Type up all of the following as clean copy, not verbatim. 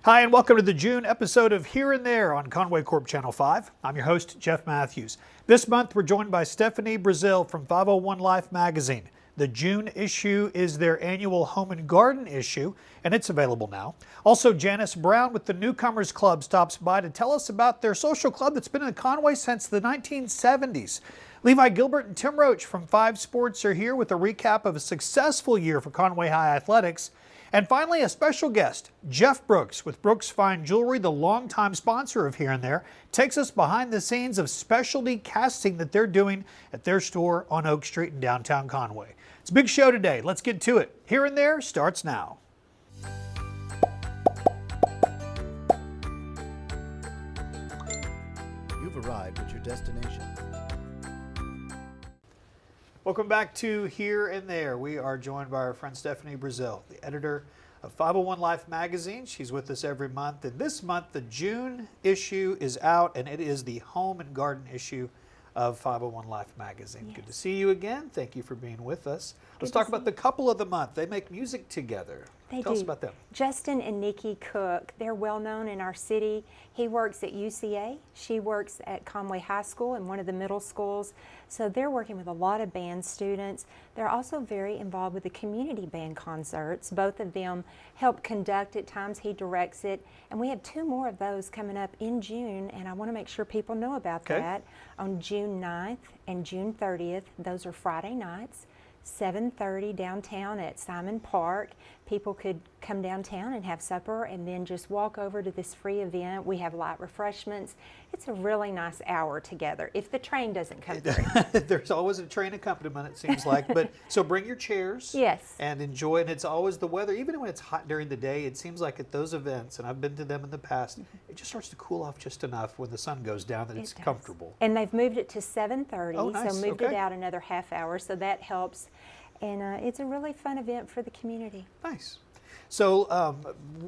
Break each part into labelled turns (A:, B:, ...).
A: Hi, and welcome to the June episode of Here and There on Conway Corp Channel 5. I'm your host, Jeff Matthews. This month, we're joined by Stefanie Brazile from 501 Life magazine. The June issue is their annual Home and Garden issue, and it's available now. Also, Janice Brown with the Newcomers Club stops by to tell us about their social club that's been in Conway since the 1970s. Levi, Gilbert, and Tim Roach from 5 Sports are here with a recap of a successful year for Conway High Athletics. And finally, a special guest, Jeff Brooks with Brooks Fine Jewelry, the longtime sponsor of Here and There, takes us behind the scenes of specialty casting that they're doing at their store on Oak Street in downtown Conway. It's a big show today. Let's get to it. Here and There starts now.
B: You've arrived at your destination.
A: Welcome back to Here and There. We are joined by our friend Stefanie Brazile, the editor of 501 Life magazine. She's with us every month. And this month, the June issue is out, and it is the Home and Garden issue of 501 Life magazine. Yes. Good to see you again. Thank you for being with us. Let's talk about the couple of the month. They make music together. Tell us about them.
C: Justin and Nikki Cook, they're well known in our city. He works at UCA. She works at Conway High School and one of the middle schools. So they're working with a lot of band students. They're also very involved with the community band concerts. Both of them help conduct at times. He directs it. And we have 2 more of those coming up in June, and I want to make sure people know about that. On June 9th and June 30th, those are Friday nights. 7:30 downtown at Simon Park. People could come downtown and have supper and then just walk over to this free event. We have light refreshments. It's a really nice hour together if the train doesn't come through.
A: There's always a train accompaniment, it seems like. But so bring your chairs.
C: Yes.
A: And enjoy. And it's always the weather. Even when it's hot during the day, it seems like at those events, and I've been to them in the past, it just starts to cool off just enough when the sun goes down that it's comfortable.
C: And they've moved it to 7:30,
A: oh, nice.
C: So moved it out another half hour, so that helps. And it's a really fun event for the community.
A: Nice. So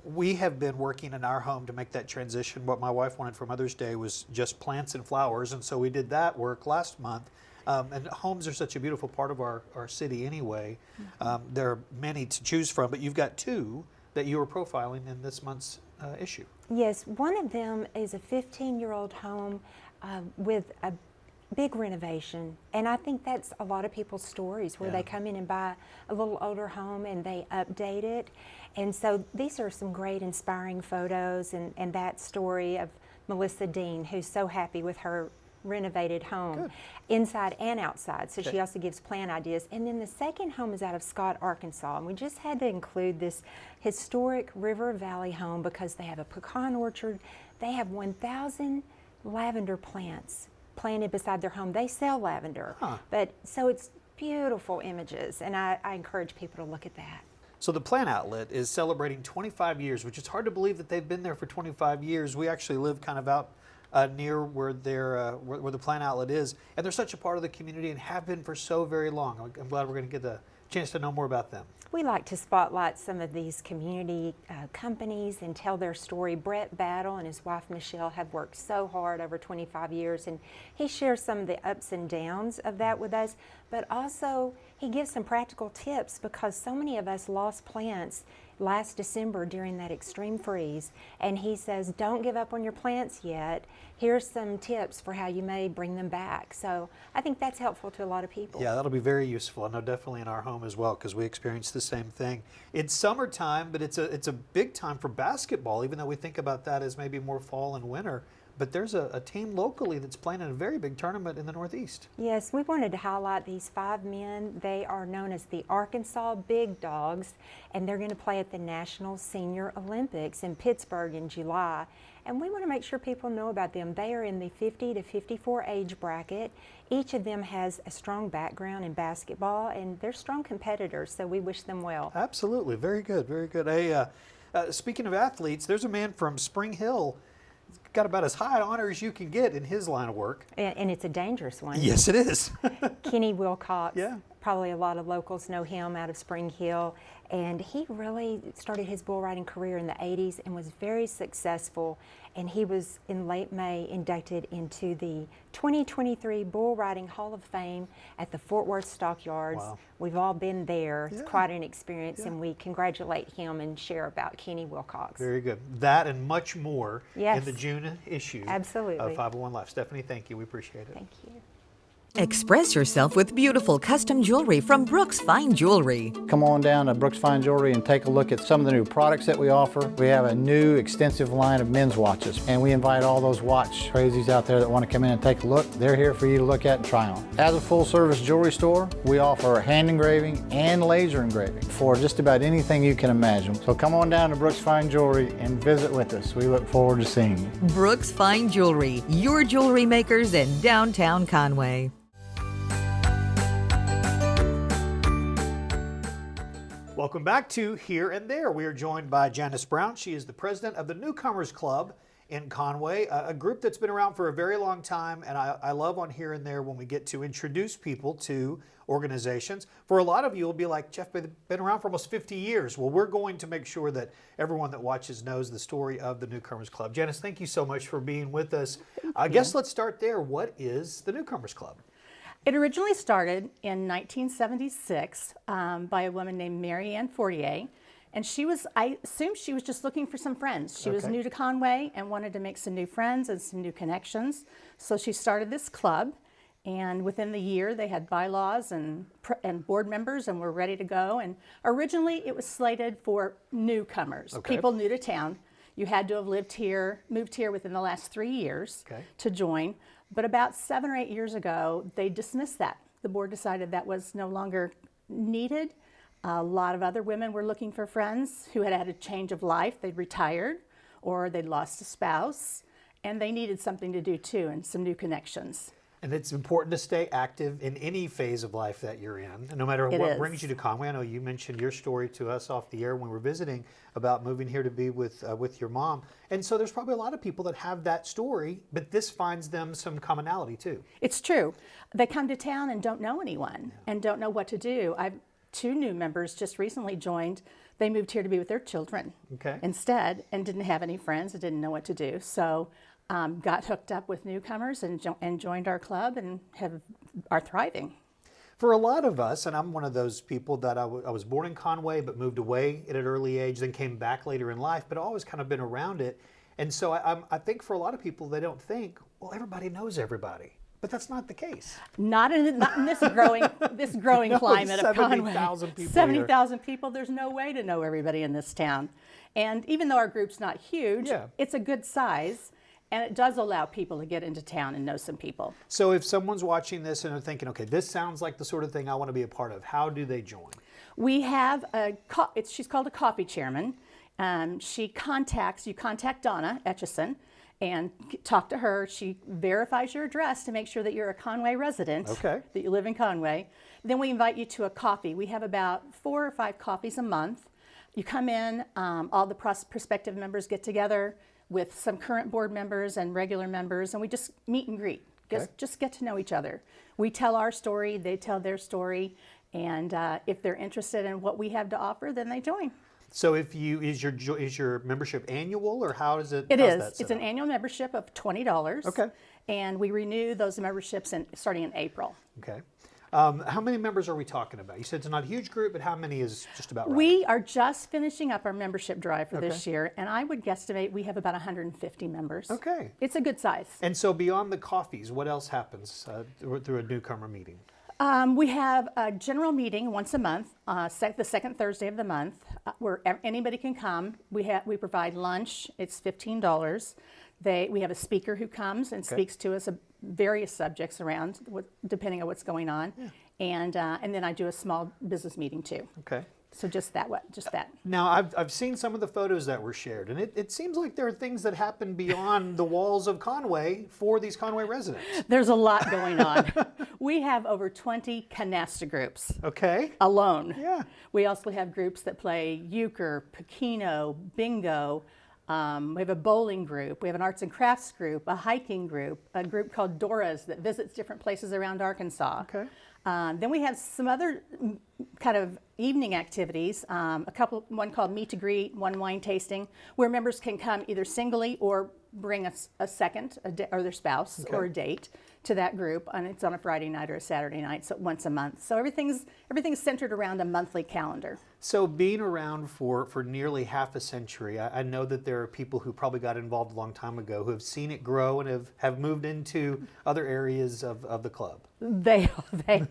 A: we have been working in our home to make that transition. What my wife wanted for Mother's Day was just plants and flowers, and so we did that work last month. And homes are such a beautiful part of our city anyway. Mm-hmm. There are many to choose from, but you've got 2 that you were profiling in this month's issue.
C: Yes, one of them is a 15-year-old home with a big renovation, and I think that's a lot of people's stories where they come in and buy a little older home and they update it. And so these are some great inspiring photos, and that story of Melissa Dean, who's so happy with her renovated home. Inside and outside, so she also gives plant ideas. And then the second home is out of Scott, Arkansas, and we just had to include this historic River Valley home because they have a pecan orchard. They have 1,000 lavender plants planted beside their home. They sell lavender, but so it's beautiful images, and I encourage people to look at that.
A: So the Plant Outlet is celebrating 25 years, which is hard to believe that they've been there for 25 years. We actually live kind of out near where where the Plant Outlet is, and they're such a part of the community and have been for so very long. I'm glad we're going to get the chance to know more about them.
C: We like to spotlight some of these community companies and tell their story. Brett Battle and his wife Michelle have worked so hard over 25 years, and he shares some of the ups and downs of that with us, but also he gives some practical tips because so many of us lost plants last December during that extreme freeze, and he says don't give up on your plants yet. Here's some tips for how you may bring them back. So I think that's helpful to a lot of people.
A: Yeah, that'll be very useful. I know definitely in our home as well because we experienced the same thing. It's summertime, but it's a big time for basketball, even though we think about that as maybe more fall and winter. But there's a team locally that's playing in a very big tournament in the Northeast.
C: Yes, we wanted to highlight these 5 men. They are known as the Arkansas Big Dogs, and they're going to play at the National Senior Olympics in Pittsburgh in July. And we want to make sure people know about them. They are in the 50 to 54 age bracket. Each of them has a strong background in basketball, and they're strong competitors, so we wish them well.
A: Absolutely. Very good. Very good. Hey, speaking of athletes, there's a man from Spring Hill. Got about as high honor as you can get in his line of work.
C: And it's a dangerous one.
A: Yes, it is.
C: Kenny Wilcox, Probably a lot of locals know him out of Spring Hill. And he really started his bull riding career in the 80s and was very successful. And he was in late May inducted into the 2023 Bull Riding Hall of Fame at the Fort Worth Stockyards.
A: Wow.
C: We've all been there. It's
A: Yeah.
C: quite an experience,
A: Yeah.
C: and we congratulate him and share about Kenny Wilcox.
A: Very good. That and much more
C: Yes.
A: in the June issue
C: Absolutely.
A: of 501 Life. Stefanie, thank you. We appreciate it.
C: Thank you.
D: Express yourself with beautiful custom jewelry from Brooks Fine Jewelry.
B: Come on down to Brooks Fine Jewelry and take a look at some of the new products that we offer. We have a new extensive line of men's watches, and we invite all those watch crazies out there that want to come in and take a look. They're here for you to look at and try on. As a full-service jewelry store, we offer hand engraving and laser engraving for just about anything you can imagine. So come on down to Brooks Fine Jewelry and visit with us. We look forward to seeing you.
D: Brooks Fine Jewelry, your jewelry makers in downtown Conway.
A: Welcome back to Here and There. We are joined by Janice Brown. She is the president of the Newcomers Club in Conway, a group that's been around for a very long time. And I love on Here and There when we get to introduce people to organizations. For a lot of you, it'll be like, Jeff, they've been around for almost 50 years. Well, we're going to make sure that everyone that watches knows the story of the Newcomers Club. Janice, thank you so much for being with us. I guess let's start there. What is the Newcomers Club?
E: It originally started in 1976 by a woman named Mary Ann Fortier, and I assume she was just looking for some friends. She was
A: Okay.
E: new to Conway and wanted to make some new friends and some new connections. So she started this club, and within the year they had bylaws and board members and were ready to go. And originally it was slated for newcomers,
A: Okay.
E: people new to town. You had to have moved here within the last 3 years
A: Okay.
E: to join. But about 7 or 8 years ago, they dismissed that. The board decided that was no longer needed. A lot of other women were looking for friends who had had a change of life. They'd retired or they'd lost a spouse, and they needed something to do too and some new connections.
A: And it's important to stay active in any phase of life that you're in, and no matter
E: It
A: what
E: is.
A: brings you to Conway. I know you mentioned your story to us off the air when we were visiting about moving here to be with your mom. And so there's probably a lot of people that have that story, but this finds them some commonality too.
E: It's true. They come to town and don't know anyone and don't know what to do. I've 2 new members just recently joined. They moved here to be with their children
A: Okay.
E: instead and didn't have any friends and didn't know what to do. So got hooked up with Newcomers and joined our club and are thriving.
A: For a lot of us, and I'm one of those people that I was born in Conway but moved away at an early age, then came back later in life, but always kind of been around it. And so I think for a lot of people, they don't think, well, everybody knows everybody. But that's not the case.
E: Not in this growing
A: No,
E: climate of Conway.
A: 70,000 people here.
E: 70,000 people. There's no way to know everybody in this town. And even though our group's not huge,
A: Yeah.
E: it's a good size, and it does allow people to get into town and know some people.
A: So if someone's watching this and they're thinking, okay, this sounds like the sort of thing I want to be a part of, how do they join?
E: We have she's called a coffee chairman. You contact Donna Etchison and talk to her. She verifies your address to make sure that you're a Conway resident,
A: Okay.
E: that you live in Conway. Then we invite you to a coffee. We have about 4 or 5 coffees a month. You come in, all the prospective members get together with some current board members and regular members, and we just meet and greet.
A: Okay.
E: Just get to know each other. We tell our story, they tell their story, and if they're interested in what we have to offer, then they join.
A: So is your membership annual, or how is it?
E: It
A: how's
E: is.
A: that set
E: It's an
A: up?
E: annual membership of $20.
A: Okay.
E: And we renew those memberships starting in April.
A: Okay. How many members are we talking about? You said it's not a huge group, but how many is just about right?
E: We are just finishing up our membership drive for this
A: Okay.
E: year, and I would guesstimate we have about 150 members.
A: Okay.
E: It's a good size.
A: And so beyond the coffees, what else happens through a newcomer meeting?
E: We have a general meeting once a month, the second Thursday of the month, where anybody can come. We provide lunch. It's $15. We have a speaker who comes and speaks to us various subjects around, depending on what's going on, and then I do a small business meeting too.
A: Okay.
E: So just that.
A: Now, I've seen some of the photos that were shared, and it seems like there are things that happen beyond the walls of Conway for these Conway residents.
E: There's a lot going on. We have over 20 canasta groups
A: Okay.
E: alone.
A: Yeah.
E: We also have groups that play euchre, Pekino, bingo. We have a bowling group. We have an arts and crafts group, a hiking group, a group called Dora's that visits different places around Arkansas.
A: Okay.
E: Then we have some other kind of evening activities, one called Meet to Greet, one wine tasting, where members can come either singly or bring a second, or their spouse or a date to that group, and it's on a Friday night or a Saturday night, so once a month. So everything's centered around a monthly calendar.
A: So being around for nearly half a century, I know that there are people who probably got involved a long time ago who have seen it grow and have moved into other areas of the club.
E: They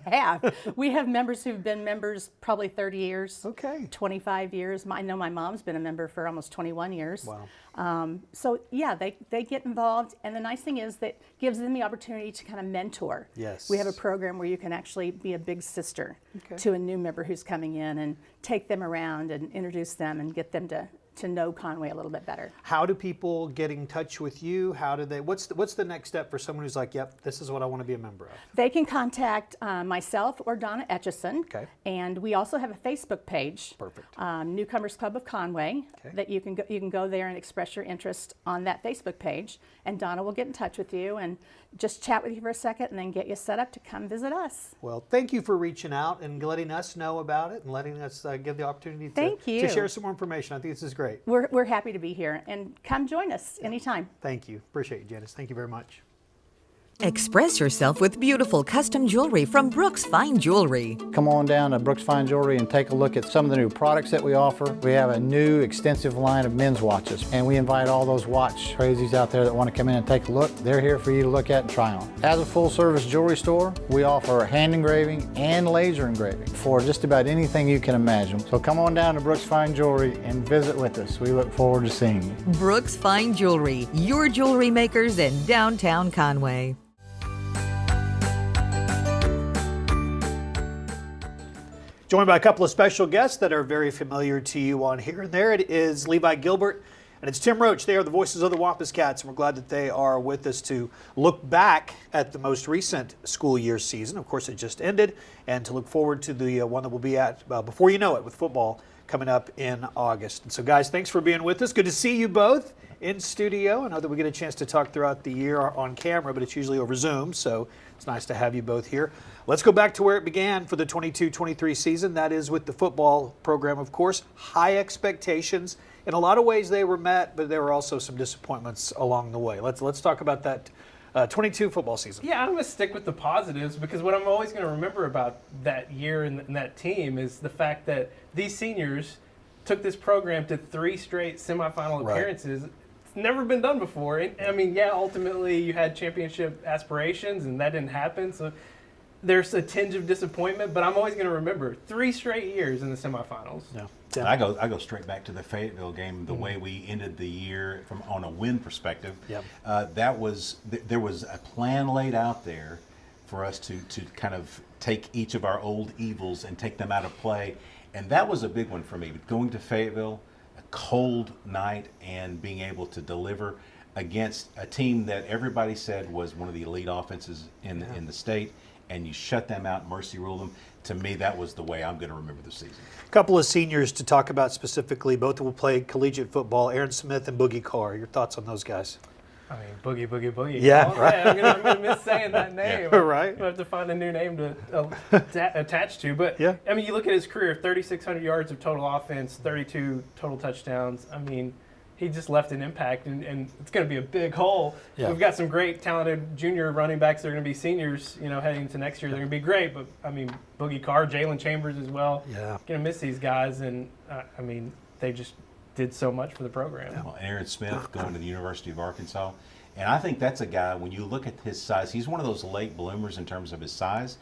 E: have. We have members who've been members probably 30 years, 25 years. I know my mom's been a member for almost 21 years.
A: Wow.
E: So yeah, they get involved, and the nice thing is that gives them the opportunity to kind of mentor.
A: Yes.
E: We have a program where you can actually be a big sister to a new member who's coming in and take them around and introduce them and get them to know Conway a little bit better.
A: How do people get in touch with you? How do they? What's the next step for someone who's like, yep, this is what I want to be a member of?
E: They can contact myself or Donna Etchison.
A: Okay.
E: And we also have a Facebook page.
A: Perfect.
E: Newcomers Club of Conway.
A: Okay.
E: That you can go there and express your interest on that Facebook page, and Donna will get in touch with you and just chat with you for a second, and then get you set up to come visit us.
A: Well, thank you for reaching out and letting us know about it and letting us give the opportunity to share some more information. I think this is great.
E: We're happy to be here, and come join us anytime.
A: Thank you. Appreciate you, Janice. Thank you very much.
D: Express yourself with beautiful custom jewelry from Brooks Fine Jewelry.
B: Come on down to Brooks Fine Jewelry and take a look at some of the new products that we offer. We have a new extensive line of men's watches, and we invite all those watch crazies out there that want to come in and take a look. They're here for you to look at and try on. As a full-service jewelry store, we offer hand engraving and laser engraving for just about anything you can imagine. So come on down to Brooks Fine Jewelry and visit with us. We look forward to seeing you.
D: Brooks Fine Jewelry, your jewelry makers in downtown Conway.
A: Joined by a couple of special guests that are very familiar to you on Here and There. It is Levi Gilbert and it's Tim Roach. They are the voices of the Wampus Cats, and we're glad that they are with us to look back at the most recent school year season. Of course, it just ended, and to look forward to the one that we'll be at before you know it with football coming up in August. And so, guys, thanks for being with us. Good to see you both in studio. I know that we get a chance to talk throughout the year on camera, but it's usually over Zoom, so it's nice to have you both here. Let's go back to where it began for the 22-23 season. That is with the football program, of course. High expectations. In a lot of ways they were met, but there were also some disappointments along the way. Let's talk about that 22 football season.
F: Yeah, I'm going to stick with the positives, because what I'm always going to remember about that year and that team is the fact that these seniors took this program to 3 straight semifinal appearances. It's never been done before. And, I mean, yeah, ultimately you had championship aspirations, and that didn't happen. So there's a tinge of disappointment, but I'm always going to remember 3 straight years in the semifinals.
A: Yeah.
G: I go straight back to the Fayetteville game. The way we ended the year on a win perspective, there was a plan laid out there for us to kind of take each of our old evils and take them out of play, and that was a big one for me. But going to Fayetteville, a cold night, and being able to deliver against a team that everybody said was one of the elite offenses in the state, and you shut them out, mercy rule them. To me, that was the way I'm going to remember the season.
A: A couple of seniors to talk about specifically. Both will play collegiate football. Aaron Smith and Boogie Carr. Your thoughts on those guys?
F: I mean, Boogie.
A: Yeah,
F: oh,
A: right.
F: I'm going to miss saying that name.
A: Right.
F: I'll have to find a new name to attach to. But,
A: yeah.
F: I mean, you look at his career, 3,600 yards of total offense, 32 total touchdowns. I mean, he just left an impact, and it's going to be a big hole.
A: Yeah.
F: We've got some great, talented junior running backs that are going to be seniors, heading into next year. They're going to be great, but, I mean, Boogie Carr, Jalen Chambers as well.
A: Yeah.
F: Going to miss these guys, and, I mean, they just did so much for the program.
G: Yeah. Well, Aaron Smith going to the University of Arkansas. And I think that's a guy, when you look at his size, he's one of those late bloomers in terms of his size.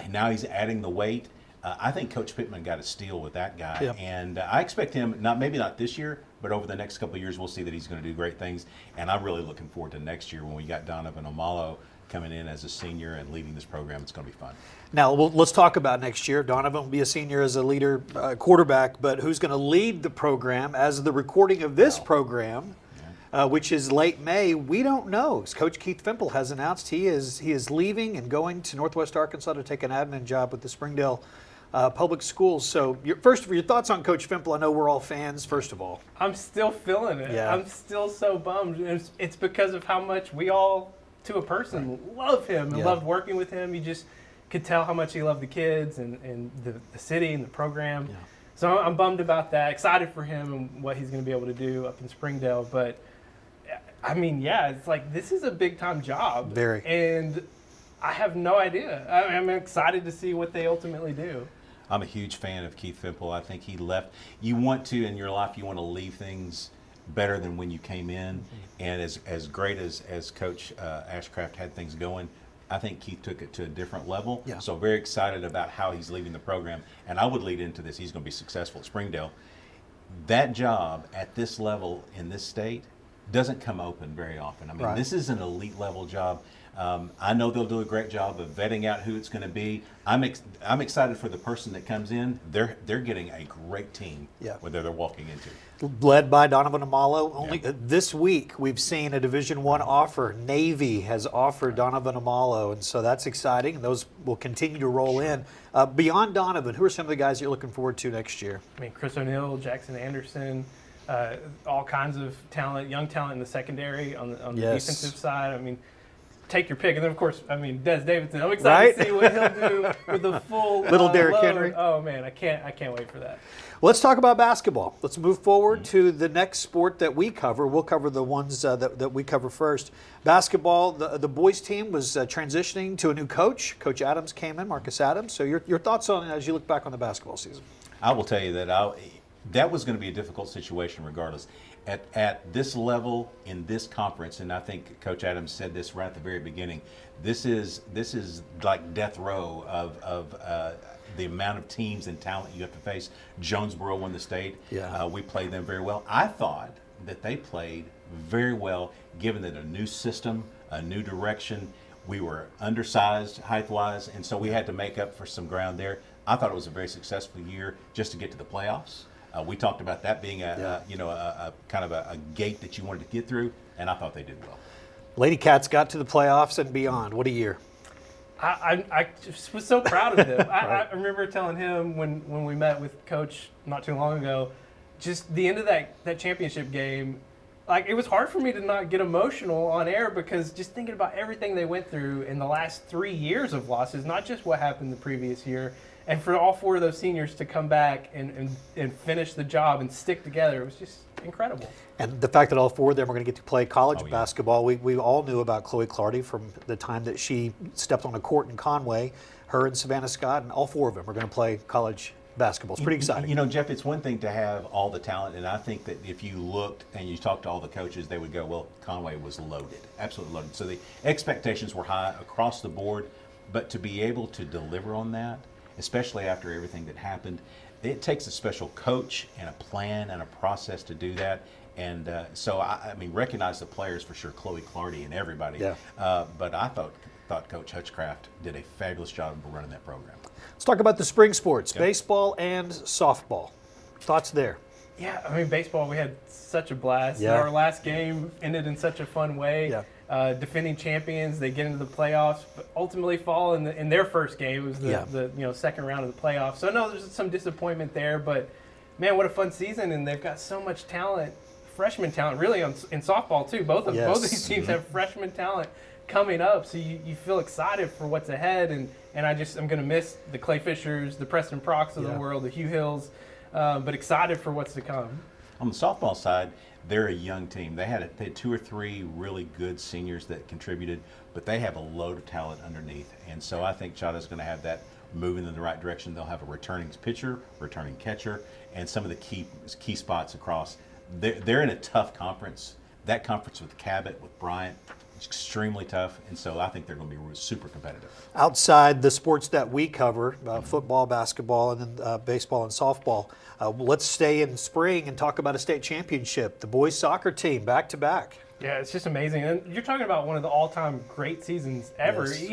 G: Now he's adding the weight. I think Coach Pittman got a steal with that guy.
A: Yep.
G: And I expect him, maybe not this year, but over the next couple of years, we'll see that he's going to do great things. And I'm really looking forward to next year when we got Donovan Omalo coming in as a senior and leading this program. It's going to be fun.
A: Now, let's talk about next year. Donovan will be a senior as a leader quarterback, but who's going to lead the program as the recording of this program, which is late May, we don't know. Coach Keith Fimple has announced he is leaving and going to Northwest Arkansas to take an admin job with the Springdale Public Schools. So your thoughts on Coach Fimple. I know we're all fans, first of all.
F: I'm still feeling it.
A: Yeah.
F: I'm still so bummed. It's because of how much we all, to a person, love him and loved working with him. He just could tell how much he loved the kids and the city and the program. Yeah. So I'm bummed about that. Excited for him and what he's going to be able to do up in Springdale. But I mean, yeah, it's like this is a big time job.
A: Very.
F: And I have no idea. I'm excited to see what they ultimately do.
G: I'm a huge fan of Keith Fimple. I think he left. You want to, in your life, you want to leave things better than when you came in. And as great as Coach Ashcraft had things going, I think Keith took it to a different level.
A: Yeah.
G: So very excited about how he's leading the program. And I would lead into this. He's going to be successful at Springdale. That job at this level in this state doesn't come open very often. I mean, This is an elite level job. I know they'll do a great job of vetting out who it's going to be. I'm excited for the person that comes in. They're getting a great team. Whether they're walking into.
A: Led by Donovan Amalo. Only this week we've seen a Division I offer. Navy has offered Donovan Amalo, and so that's exciting. Those will continue to roll in. Beyond Donovan, who are some of the guys you're looking forward to next year?
F: I mean, Chris O'Neill, Jackson Anderson, all kinds of talent, young talent in the secondary on the defensive side. I mean, take your pick. And then, of course, I mean, Des Davidson. I'm excited to see what he'll do with the full
A: little Derrick
F: load.
A: Henry.
F: Oh, man, I can't wait for that.
A: Well, let's talk about basketball. Let's move forward to the next sport that we cover. We'll cover the ones that we cover first. Basketball, the boys team was transitioning to a new coach. Coach Adams came in, Marcus Adams. So your thoughts on it as you look back on the basketball season?
G: I will tell you that that was going to be a difficult situation regardless. At this level in this conference, and I think Coach Adams said this right at the very beginning, this is like death row of the amount of teams and talent you have to face. Jonesboro won the state. We played them very well. I thought that they played very well, given that a new system, a new direction. We were undersized height-wise, and so we had to make up for some ground there. I thought it was a very successful year just to get to the playoffs. We talked about that being a kind of a gate that you wanted to get through, and I thought they did well.
A: Lady Cats got to the playoffs and beyond. What a year.
F: I just was so proud of them. I remember telling him when we met with Coach not too long ago, just the end of that championship game, like it was hard for me to not get emotional on air because just thinking about everything they went through in the last 3 years of losses, not just what happened the previous year, and for all 4 of those seniors to come back and finish the job and stick together, it was just incredible.
A: And the fact that all 4 of them are going to get to play college basketball, we all knew about Chloe Clardy from the time that she stepped on a court in Conway, her and Savannah Scott, and all 4 of them are going to play college basketball. It's pretty exciting.
G: You know, Jeff, it's one thing to have all the talent, and I think that if you looked and you talked to all the coaches, they would go, well, Conway was loaded, absolutely loaded. So the expectations were high across the board, but to be able to deliver on that, especially after everything that happened, it takes a special coach and a plan and a process to do that. And so, I mean, recognize the players for sure, Chloe Clardy and everybody. But I thought Coach Hutchcraft did a fabulous job of running that program.
A: Let's talk about the spring sports, baseball and softball. Thoughts there?
F: Yeah, I mean, baseball, we had such a blast. Our last game ended in such a fun way. Defending champions, they get into the playoffs, but ultimately fall in their first game. It was the second round of the playoffs. So, no, there's some disappointment there, but, man, what a fun season, and they've got so much talent, freshman talent, really, in softball, too. Both of these teams have freshman talent coming up, so you feel excited for what's ahead, and I'm going to miss the Clay Fishers, the Preston Procks of the world, the Hugh Hills, but excited for what's to come. On
G: the softball side, they're a young team. They had 2 or 3 really good seniors that contributed, but they have a load of talent underneath, and so I think Chada's going to have that moving in the right direction. They'll have a returning pitcher, returning catcher, and some of the key spots across. They're in a tough conference. That conference with Cabot, with Bryant, extremely tough, and so I think they're going to be super competitive.
A: Outside the sports that we cover, football, basketball, and then baseball and softball, let's stay in spring and talk about a state championship. The boys soccer team, back-to-back.
F: Yeah, it's just amazing. And you're talking about one of the all-time great seasons ever. Yes.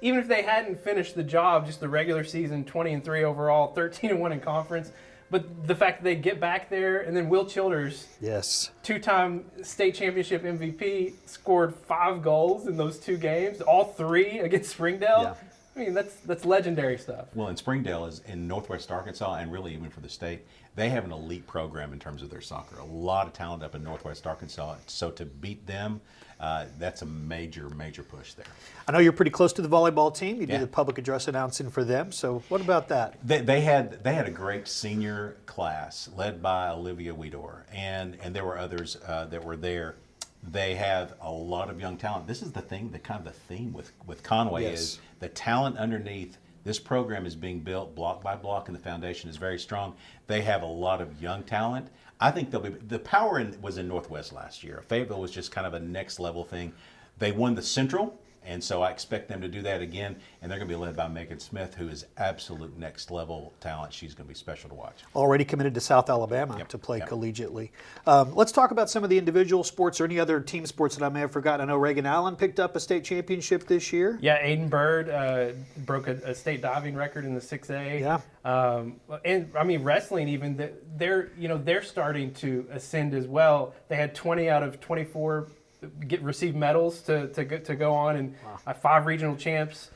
F: Even if they hadn't finished the job, just the regular season, 20-3 overall, 13-1 in conference, but the fact that they get back there, and then Will Childers, 2-time state championship MVP, scored 5 goals in those 2 games, all 3 against Springdale. I mean, that's legendary stuff.
G: Well, and Springdale is in Northwest Arkansas, and really even for the state, they have an elite program in terms of their soccer. A lot of talent up in Northwest Arkansas. So to beat them, that's a major push there.
A: I know you're pretty close to the volleyball team. You
G: Yeah.
A: do the public address announcing for them. So what about that?
G: They had a great senior class led by Olivia Weedor, and there were others that were there. They have a lot of young talent. This is the thing, the theme with Conway
A: Yes.
G: is the talent underneath. This program is being built block by block, and the foundation is very strong. They have a lot of young talent. I think the power was in Northwest last year. Fayetteville was just kind of a next level thing. They won the Central, and so I expect them to do that again. And they're going to be led by Megan Smith, who is absolute next level talent. She's going to be special to watch.
A: Already committed to South Alabama
G: Yep,
A: to play
G: yep.
A: collegiately. Let's talk about some of the individual sports or any other team sports that I may have forgotten. I know Reagan Allen picked up a state championship this year.
F: Yeah, Aiden Bird broke a state diving record in the 6A.
A: Yeah.
F: And I mean, wrestling even, they're starting to ascend as well. They had 20 out of 24 receive medals to go on, and 5 regional champs.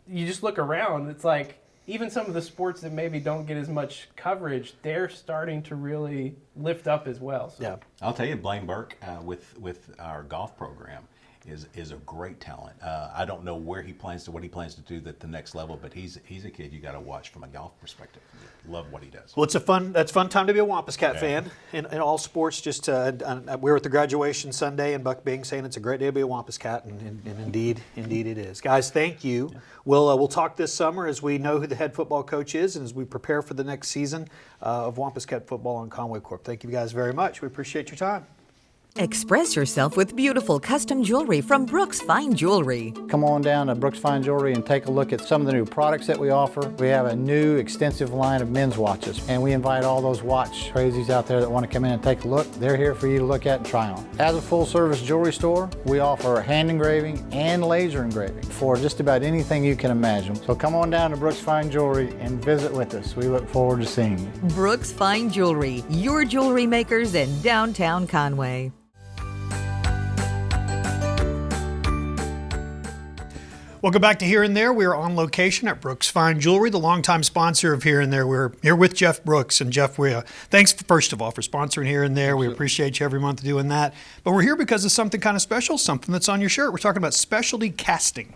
F: You just look around, it's like even some of the sports that maybe don't get as much coverage, they're starting to really lift up as well. So.
A: Yeah.
G: I'll tell you, Blaine Burke with our golf program is a great talent. I don't know what he plans to do at the next level, but he's a kid you got to watch from a golf perspective. Love what he does.
A: Well, it's a fun time to be a Wampus Cat fan in all sports. Just we were at the graduation Sunday, and Buck Bing saying it's a great day to be a Wampus Cat, and indeed it is. Guys, thank you. Yeah. We'll talk this summer as we know who the head football coach is, and as we prepare for the next season of Wampus Cat football on Conway Corp. Thank you guys very much. We appreciate your time.
D: Express yourself with beautiful custom jewelry from Brooks Fine Jewelry.
B: Come on down to Brooks Fine Jewelry and take a look at some of the new products that we offer. We have a new extensive line of men's watches, and we invite all those watch crazies out there that want to come in and take a look. They're here for you to look at and try on. As a full-service jewelry store, we offer hand engraving and laser engraving for just about anything you can imagine. So come on down to Brooks Fine Jewelry and visit with us. We look forward to seeing you.
D: Brooks Fine Jewelry, your jewelry makers in downtown Conway.
A: Welcome back to Here and There. We are on location at Brooks Fine Jewelry, the longtime sponsor of Here and There. We're here with Jeff Brooks. And Jeff, thanks first of all for sponsoring Here and There. We appreciate you every month doing that. But we're here because of something kind of special, something that's on your shirt. We're talking about specialty casting.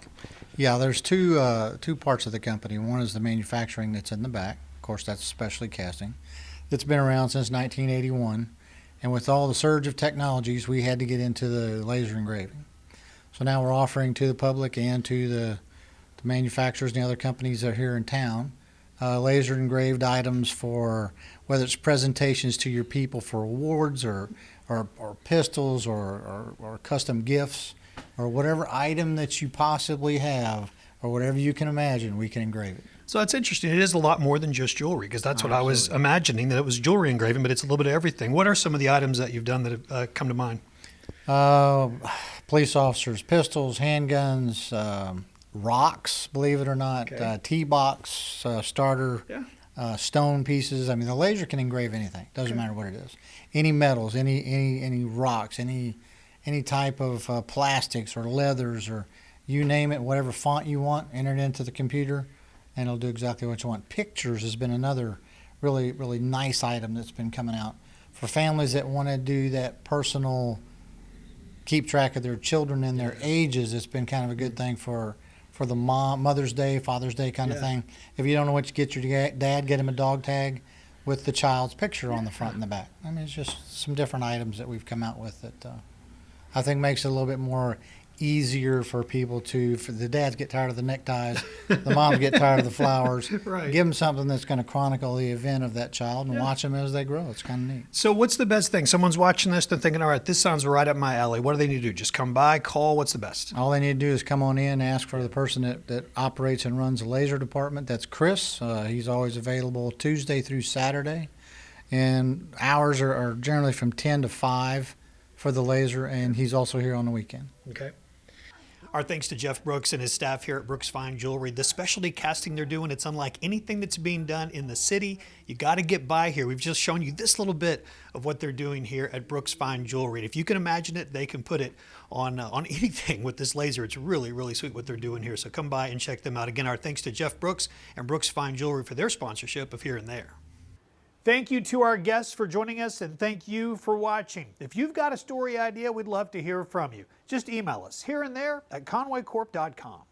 B: Yeah, there's two parts of the company. One is the manufacturing that's in the back. Of course, that's specialty casting. It's been around since 1981. And with all the surge of technologies, we had to get into the laser engraving. So now we're offering to the public and to the manufacturers and the other companies that are here in town laser engraved items for whether it's presentations to your people for awards or pistols or custom gifts or whatever item that you possibly have or whatever you can imagine, we can engrave it.
A: So that's interesting. It is a lot more than just jewelry, because that's what I was imagining, that it was jewelry engraving, but it's a little bit of everything. What are some of the items that you've done that have come to mind?
B: Police officers, pistols, handguns, rocks, believe it or not, T-box, starter, stone pieces. I mean, the laser can engrave anything. Doesn't matter what it is. Any metals, any rocks, any type of plastics or leathers or you name it, whatever font you want, enter it into the computer, and it'll do exactly what you want. Pictures has been another really, really nice item that's been coming out for families that want to do that personal keep track of their children and their ages. It's been kind of a good thing for the Mother's Day, Father's Day kind of thing. If you don't know what to get your dad, get him a dog tag with the child's picture on the front and the back. I mean, it's just some different items that we've come out with that I think makes it a little bit more easier for people for the dads get tired of the neckties, the moms get tired of the flowers.
A: Right.
B: Give them something that's going to chronicle the event of that child and watch them as they grow. It's kind of neat.
A: So what's the best thing? Someone's watching this, they're thinking, all right, this sounds right up my alley. What do they need to do? Just come by, call? What's the best?
B: All they need to do is come on in, ask for the person that operates and runs the laser department. That's Chris. He's always available Tuesday through Saturday. And hours are generally from 10 to 5 for the laser, and he's also here on the weekend.
A: Okay. Our thanks to Jeff Brooks and his staff here at Brooks Fine Jewelry. The specialty casting they're doing, it's unlike anything that's being done in the city. You got to get by here. We've just shown you this little bit of what they're doing here at Brooks Fine Jewelry. And if you can imagine it, they can put it on anything with this laser. It's really, really sweet what they're doing here. So come by and check them out. Again, our thanks to Jeff Brooks and Brooks Fine Jewelry for their sponsorship of Here and There. Thank you to our guests for joining us, and thank you for watching. If you've got a story idea, we'd love to hear from you. Just email us, hereandthere@conwaycorp.com.